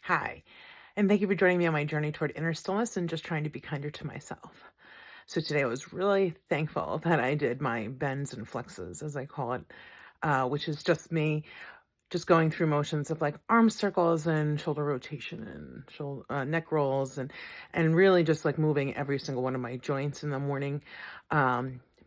Hi, and thank you for joining me on my journey toward inner stillness and just trying to be kinder to myself. So today I was really thankful that I did my bends and flexes, as I call it, which is just me just going through motions of like arm circles and shoulder rotation and shoulder neck rolls and really just like moving every single one of my joints in the morning,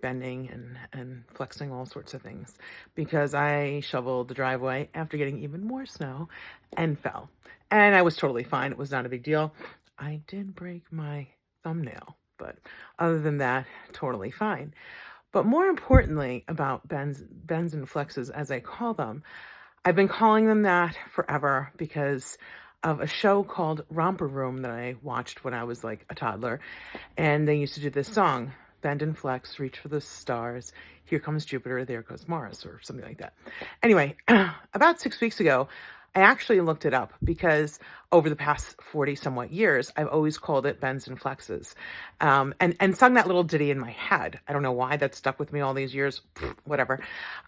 bending and flexing all sorts of things because I shoveled the driveway after getting even more snow and fell. And I was totally fine. It was not a big deal. I did break my thumbnail, but other than that, totally fine. But more importantly about bends and flexes, as I call them, I've been calling them that forever because of a show called Romper Room that I watched when I was like a toddler. And they used to do this song, Bend and Flex, Reach for the Stars, Here Comes Jupiter, There Goes Mars, or something like that. Anyway, about 6 weeks ago, I actually looked it up because over the past 40 somewhat years, I've always called it bends and flexes, and sung that little ditty in my head. I don't know why that stuck with me all these years, whatever.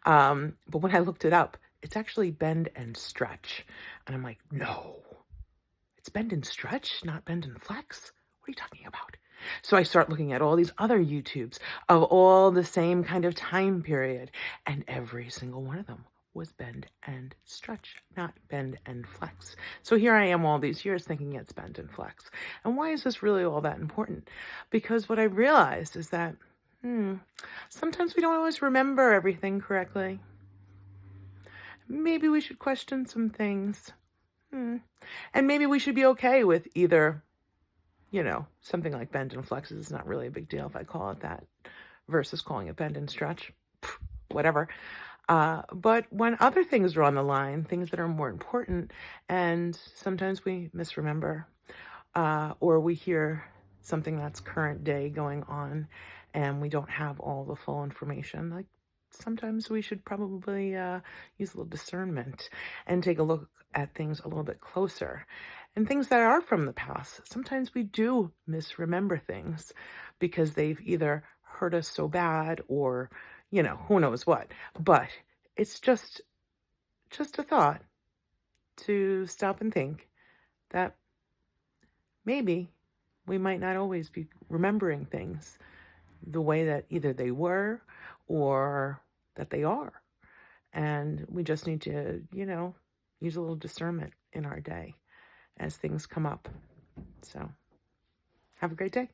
But when I looked it up, it's actually bend and stretch. And I'm like, no, it's bend and stretch, not bend and flex. What are you talking about? So I start looking at all these other YouTubes of all the same kind of time period, and every single one of them was bend and stretch, not bend and flex. So here I am all these years thinking it's bend and flex. And why is this really all that important? Because what I realized is that sometimes we don't always remember everything correctly. Maybe we should question some things. And maybe we should be okay with either, something like bend and flex is not really a big deal if I call it that, versus calling it bend and stretch, whatever. But when other things are on the line, things that are more important, and sometimes we misremember, or we hear something that's current day going on, and we don't have all the full information, like sometimes we should probably use a little discernment and take a look at things a little bit closer. And things that are from the past, sometimes we do misremember things because they've either hurt us so bad or, who knows what. But it's just a thought to stop and think that maybe we might not always be remembering things the way that either they were or that they are. And we just need to, use a little discernment in our day as things come up. So have a great day.